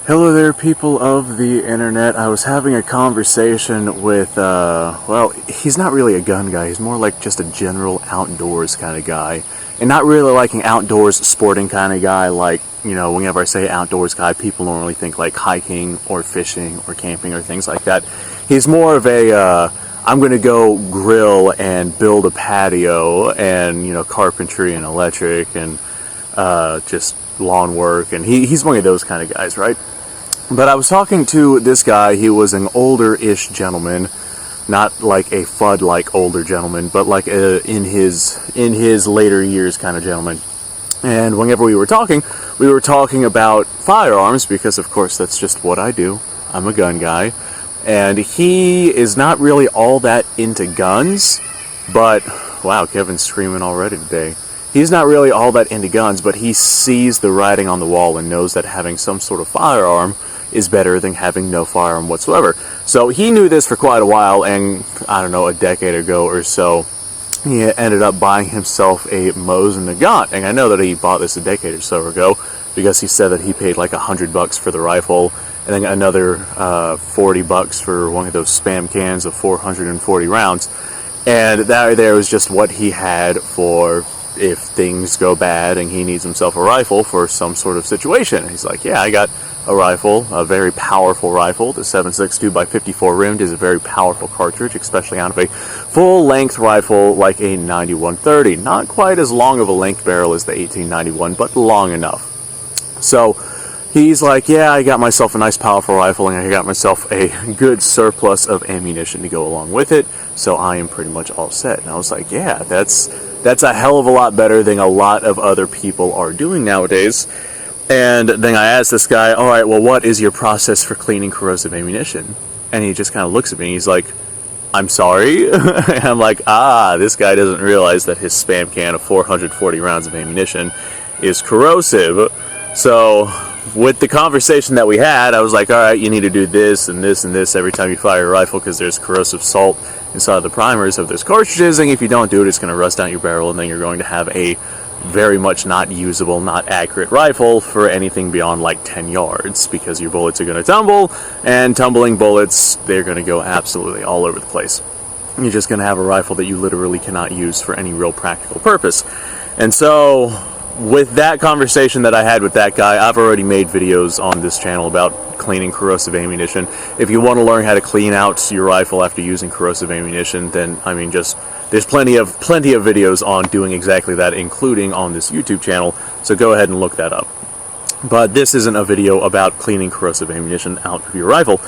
Hello there, people of the internet. I was having a conversation with, well, he's not really a gun guy. He's more like just a general outdoors kind of guy. And not really like an outdoors sporting kind of guy. Like, you know, whenever I say outdoors guy, people normally think like hiking or fishing or camping or things like that. He's more of a, I'm going to go grill and build a patio and, you know, carpentry and electric and just lawn work. And he's one of those kind of guys, right? But I was talking to this guy. He was an older-ish gentleman, not like a FUD-like older gentleman, but like in his later years kind of gentleman. And whenever we were talking about firearms because, of course, that's just what I do. I'm a gun guy, and he is not really all that into guns. But wow, Kevin's screaming already today. He's not really all that into guns, but he sees the writing on the wall and knows that having some sort of firearm is better than having no firearm whatsoever. So he knew this for quite a while, and I don't know, a decade ago or so, he ended up buying himself a Mosin gun. And I know that he bought this a decade or so ago because he said that he paid like $100 for the rifle, and then another $40 for one of those spam cans of 440 rounds. And that there was just what he had for if things go bad and he needs himself a rifle for some sort of situation. And he's like, yeah, I got a rifle, a very powerful rifle. The 7.62 by 54 rimmed is a very powerful cartridge, especially out of a full-length rifle like a 9130. Not quite as long of a length barrel as the 1891, but long enough. So he's like, yeah, I got myself a nice powerful rifle, and I got myself a good surplus of ammunition to go along with it, so I am pretty much all set. And I was like, yeah, that's a hell of a lot better than a lot of other people are doing nowadays. And then I asked this guy, all right, well, what is your process for cleaning corrosive ammunition? And he just kind of looks at me, and he's like, I'm sorry? And I'm like, this guy doesn't realize that his spam can of 440 rounds of ammunition is corrosive. So with the conversation that we had, I was like, all right, you need to do this and this and this every time you fire a rifle because there's corrosive salt inside of the primers of those cartridges, and if you don't do it, it's going to rust out your barrel, and then you're going to have a very much not usable, not accurate rifle for anything beyond like 10 yards because your bullets are going to tumble, and tumbling bullets, they're going to go absolutely all over the place. You're just going to have a rifle that you literally cannot use for any real practical purpose. And so with that conversation that I had with that guy, I've already made videos on this channel about cleaning corrosive ammunition. If you want to learn how to clean out your rifle after using corrosive ammunition, then I mean, just there's plenty of videos on doing exactly that, including on this YouTube channel, so go ahead and look that up. But this isn't a video about cleaning corrosive ammunition out of your rifle.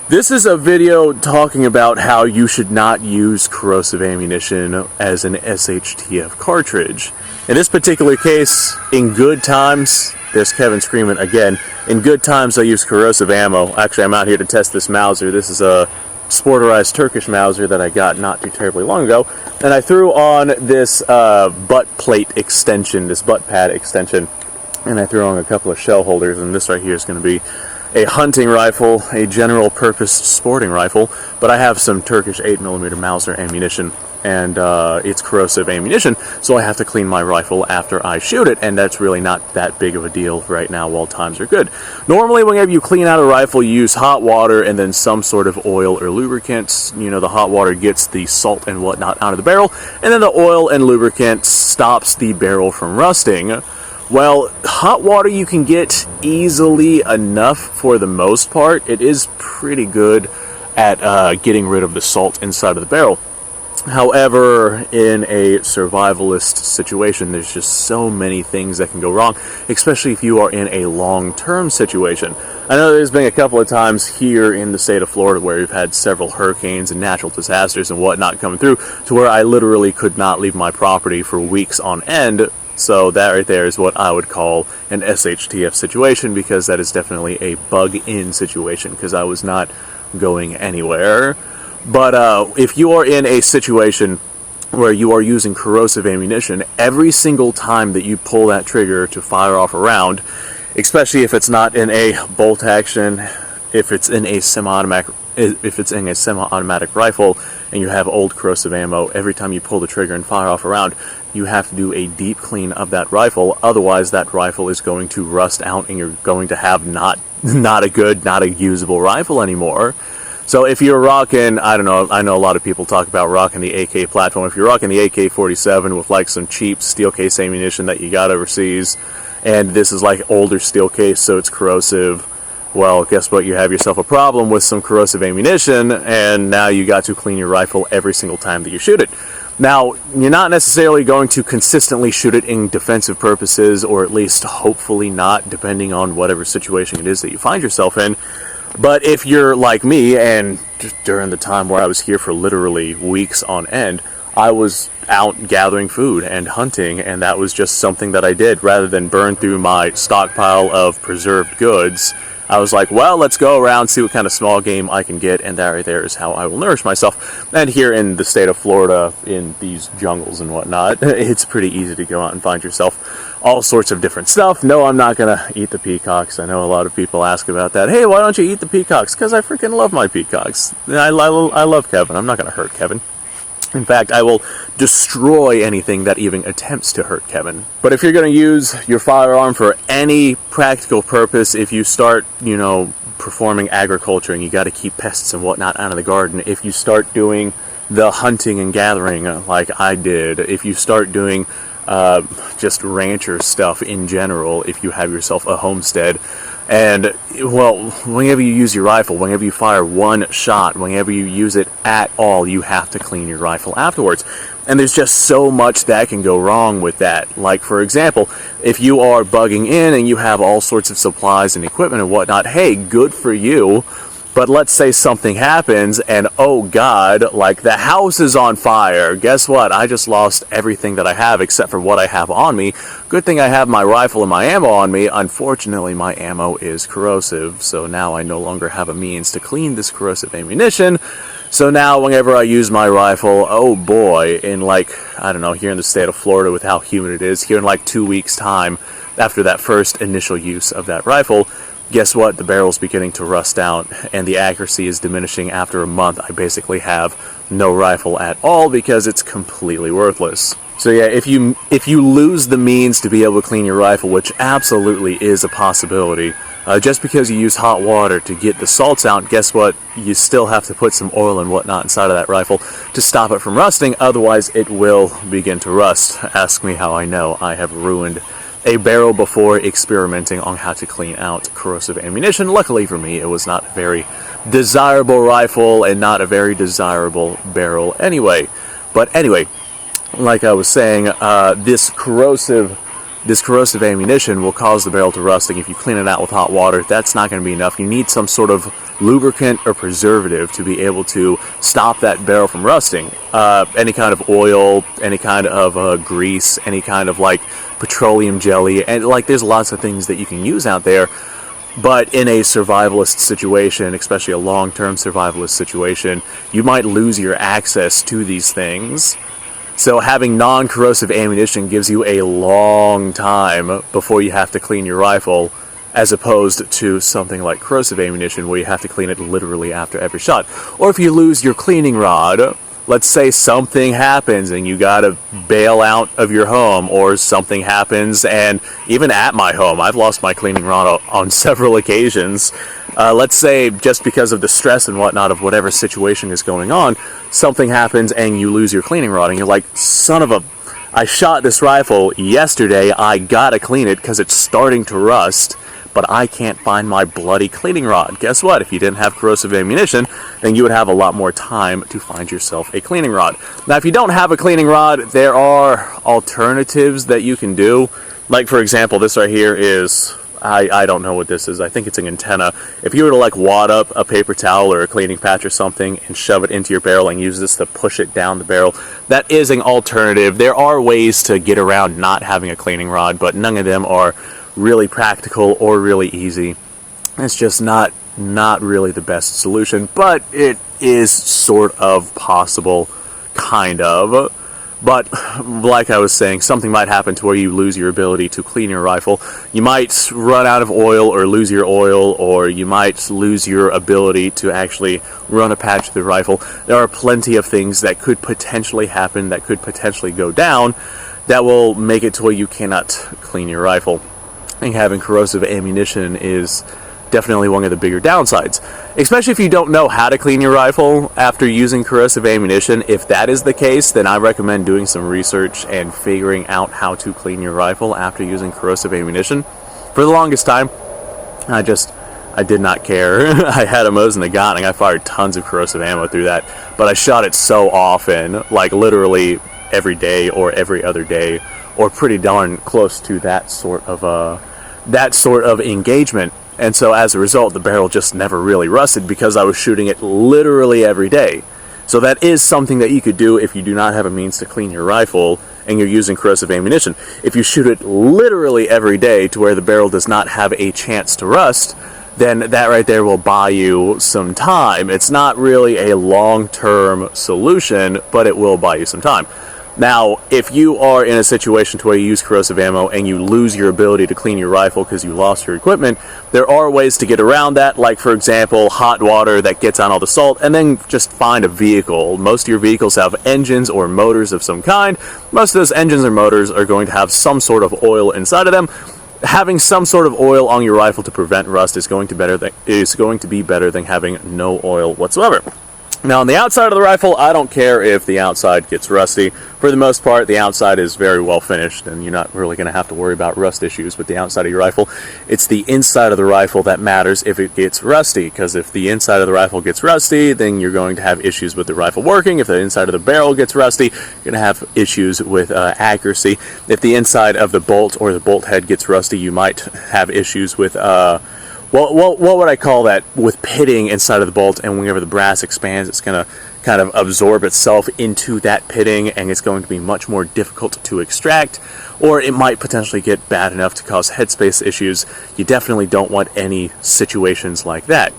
This is a video talking about how you should not use corrosive ammunition as an SHTF cartridge. In this particular case, in good times, there's Kevin screaming again, in good times I use corrosive ammo. Actually, I'm out here to test this Mauser. This is a sporterized Turkish Mauser that I got not too terribly long ago, and I threw on this butt plate extension, this butt pad extension, and I threw on a couple of shell holders, and this right here is going to be a hunting rifle, a general purpose sporting rifle, but I have some Turkish 8mm Mauser ammunition, and it's corrosive ammunition, so I have to clean my rifle after I shoot it, and that's really not that big of a deal right now while times are good. Normally, whenever you clean out a rifle, you use hot water and then some sort of oil or lubricant. You know, the hot water gets the salt and whatnot out of the barrel, and then the oil and lubricant stops the barrel from rusting. Well, hot water you can get easily enough for the most part. It is pretty good at getting rid of the salt inside of the barrel. However, in a survivalist situation, there's just so many things that can go wrong, especially if you are in a long-term situation. I know there's been a couple of times here in the state of Florida where we've had several hurricanes and natural disasters and whatnot coming through to where I literally could not leave my property for weeks on end. So that right there is what I would call an SHTF situation, because that is definitely a bug-in situation because I was not going anywhere. But if you are in a situation where you are using corrosive ammunition, every single time that you pull that trigger to fire off a round, especially if it's not in a bolt action, if it's in a semi-automatic if it's in a semi-automatic rifle and you have old corrosive ammo, every time you pull the trigger and fire off a round, you have to do a deep clean of that rifle. Otherwise, that rifle is going to rust out and you're going to have not a usable rifle anymore. So if you're rocking, I don't know, I know a lot of people talk about rocking the AK platform. If you're rocking the AK-47 with like some cheap steel case ammunition that you got overseas, and this is like older steel case, so it's corrosive, well, guess what? You have yourself a problem with some corrosive ammunition, and now you got to clean your rifle every single time that you shoot it. Now, you're not necessarily going to consistently shoot it in defensive purposes, or at least hopefully not, depending on whatever situation it is that you find yourself in. But if you're like me, and just during the time where I was here for literally weeks on end, I was out gathering food and hunting, and that was just something that I did. Rather than burn through my stockpile of preserved goods, I was like, well, let's go around, see what kind of small game I can get, and that right there is how I will nourish myself. And here in the state of Florida, in these jungles and whatnot, it's pretty easy to go out and find yourself all sorts of different stuff. No, I'm not going to eat the peacocks. I know a lot of people ask about that. Hey, why don't you eat the peacocks? Because I freaking love my peacocks. I love Kevin. I'm not going to hurt Kevin. In fact, I will destroy anything that even attempts to hurt Kevin. But if you're going to use your firearm for any practical purpose, if you start, performing agriculture and you got to keep pests and whatnot out of the garden, if you start doing the hunting and gathering like I did, if you start doing just rancher stuff in general, if you have yourself a homestead, and, well, whenever you use your rifle, whenever you fire one shot, whenever you use it at all, you have to clean your rifle afterwards. And there's just so much that can go wrong with that. Like, for example, if you are bugging in and you have all sorts of supplies and equipment and whatnot, hey, good for you. But let's say something happens and, oh God, like the house is on fire. Guess what? I just lost everything that I have except for what I have on me. Good thing I have my rifle and my ammo on me. Unfortunately, my ammo is corrosive, so now I no longer have a means to clean this corrosive ammunition. So now whenever I use my rifle, oh boy, in like, I don't know, here in the state of Florida with how humid it is, here in like 2 weeks' time after that first initial use of that rifle, guess what? The barrel's beginning to rust out, and the accuracy is diminishing. After a month, I basically have no rifle at all because it's completely worthless. So yeah, if you lose the means to be able to clean your rifle, which absolutely is a possibility, just because you use hot water to get the salts out, guess what? You still have to put some oil and whatnot inside of that rifle to stop it from rusting, otherwise it will begin to rust. Ask me how I know. I have ruined a barrel before experimenting on how to clean out corrosive ammunition. Luckily for me, it was not a very desirable rifle and not a very desirable barrel anyway. But anyway, like I was saying, this corrosive ammunition will cause the barrel to rust, and if you clean it out with hot water, that's not going to be enough. You need some sort of lubricant or preservative to be able to stop that barrel from rusting. Any kind of oil, any kind of grease, any kind of like petroleum jelly, and like there's lots of things that you can use out there. But in a survivalist situation, especially a long-term survivalist situation, you might lose your access to these things. So having non-corrosive ammunition gives you a long time before you have to clean your rifle, as opposed to something like corrosive ammunition where you have to clean it literally after every shot. Or if you lose your cleaning rod, let's say something happens and you gotta bail out of your home, or something happens, and even at my home, I've lost my cleaning rod on several occasions. Let's say just because of the stress and whatnot of whatever situation is going on, something happens and you lose your cleaning rod, and you're like, son of a... I shot this rifle yesterday, I gotta clean it because it's starting to rust, but I can't find my bloody cleaning rod. Guess what? If you didn't have corrosive ammunition, then you would have a lot more time to find yourself a cleaning rod. Now, if you don't have a cleaning rod, there are alternatives that you can do. Like, for example, this right here is... I don't know what this is. I think it's an antenna. If you were to like wad up a paper towel or a cleaning patch or something and shove it into your barrel and use this to push it down the barrel, that is an alternative. There are ways to get around not having a cleaning rod, but none of them are really practical or really easy. It's just not really the best solution, but it is sort of possible, kind of. But like I was saying, something might happen to where you lose your ability to clean your rifle. You might run out of oil or lose your oil, or you might lose your ability to actually run a patch through the rifle. There are plenty of things that could potentially happen, that could potentially go down, that will make it to where you cannot clean your rifle. And having corrosive ammunition is definitely one of the bigger downsides, especially if you don't know how to clean your rifle after using corrosive ammunition. If that is the case, then I recommend doing some research and figuring out how to clean your rifle after using corrosive ammunition. For the longest time, I did not care. I had a Mosin Nagant and I fired tons of corrosive ammo through that, but I shot it so often, like literally every day or every other day, or pretty darn close to that sort of engagement. And so as a result, the barrel just never really rusted because I was shooting it literally every day. So that is something that you could do if you do not have a means to clean your rifle and you're using corrosive ammunition. If you shoot it literally every day to where the barrel does not have a chance to rust, then that right there will buy you some time. It's not really a long-term solution, but it will buy you some time. Now, if you are in a situation to where you use corrosive ammo and you lose your ability to clean your rifle because you lost your equipment, there are ways to get around that, like, for example, hot water that gets on all the salt, and then just find a vehicle. Most of your vehicles have engines or motors of some kind. Most of those engines or motors are going to have some sort of oil inside of them. Having some sort of oil on your rifle to prevent rust is going to be better than having no oil whatsoever. Now, on the outside of the rifle, I don't care if the outside gets rusty. For the most part, the outside is very well finished, and you're not really going to have to worry about rust issues with the outside of your rifle. It's the inside of the rifle that matters if it gets rusty, because if the inside of the rifle gets rusty, then you're going to have issues with the rifle working. If the inside of the barrel gets rusty, you're going to have issues with accuracy. If the inside of the bolt or the bolt head gets rusty, you might have issues with what would I call that? With pitting inside of the bolt, and whenever the brass expands, it's going to kind of absorb itself into that pitting, and it's going to be much more difficult to extract, or it might potentially get bad enough to cause headspace issues. You definitely don't want any situations like that.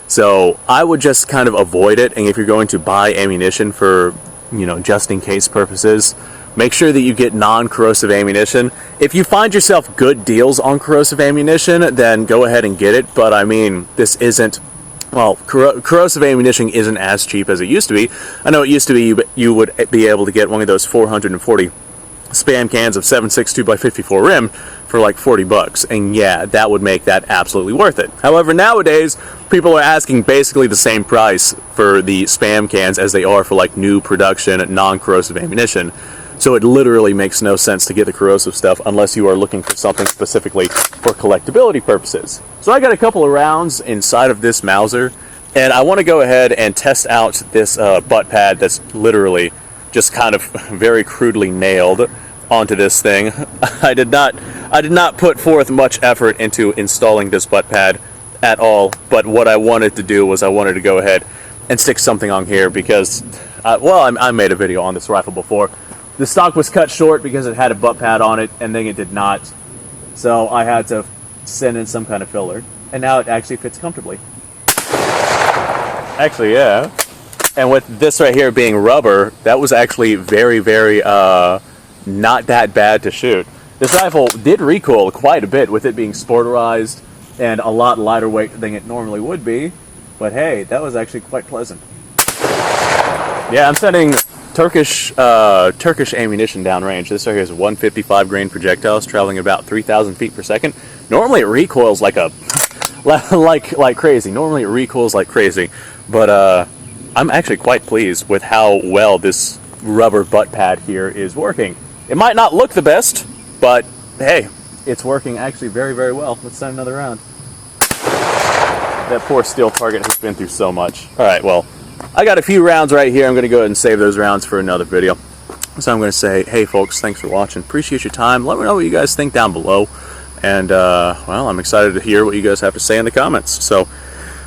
So I would just kind of avoid it, and if you're going to buy ammunition for, just in case purposes, make sure that you get non-corrosive ammunition. If you find yourself good deals on corrosive ammunition, then go ahead and get it. But I mean, this isn't, corrosive ammunition isn't as cheap as it used to be. I know it used to be you would be able to get one of those 440 Spam cans of 7.62x54 rim for like $40, and yeah, that would make that absolutely worth it. However, nowadays, people are asking basically the same price for the Spam cans as they are for like new production non-corrosive ammunition. So it literally makes no sense to get the corrosive stuff unless you are looking for something specifically for collectability purposes. So I got a couple of rounds inside of this Mauser, and I want to go ahead and test out this butt pad that's literally just kind of very crudely nailed onto this thing. I did not put forth much effort into installing this butt pad at all, but what I wanted to do was I wanted to go ahead and stick something on here because, I made a video on this rifle before. The stock was cut short because it had a butt pad on it, and then it did not. So I had to send in some kind of filler, and now it actually fits comfortably. Actually, yeah. And with this right here being rubber, that was actually very, very not that bad to shoot. This rifle did recoil quite a bit with it being sporterized and a lot lighter weight than it normally would be. But hey, that was actually quite pleasant. Yeah, I'm sending Turkish ammunition downrange. This right here is 155 grain projectiles traveling about 3,000 feet per second. Normally it recoils like crazy. Normally it recoils like crazy, but I'm actually quite pleased with how well this rubber butt pad here is working. It might not look the best, but hey, it's working actually very, very well. Let's send another round. That poor steel target has been through so much. All right, well, I got a few rounds right here. I'm going to go ahead and save those rounds for another video. So I'm going to say, hey folks, thanks for watching. Appreciate your time. Let me know what you guys think down below. And, I'm excited to hear what you guys have to say in the comments. So,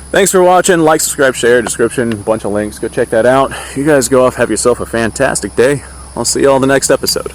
thanks for watching. Like, subscribe, share, description, bunch of links. Go check that out. You guys go off, have yourself a fantastic day. I'll see you all in the next episode.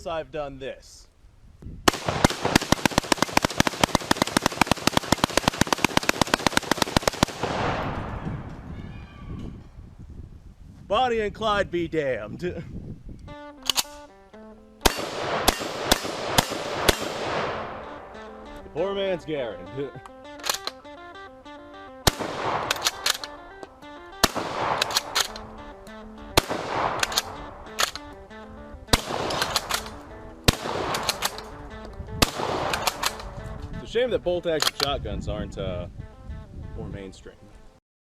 once I've done this. Bonnie and Clyde be damned. Poor man's Garrett. It's a shame that bolt-action shotguns aren't more mainstream.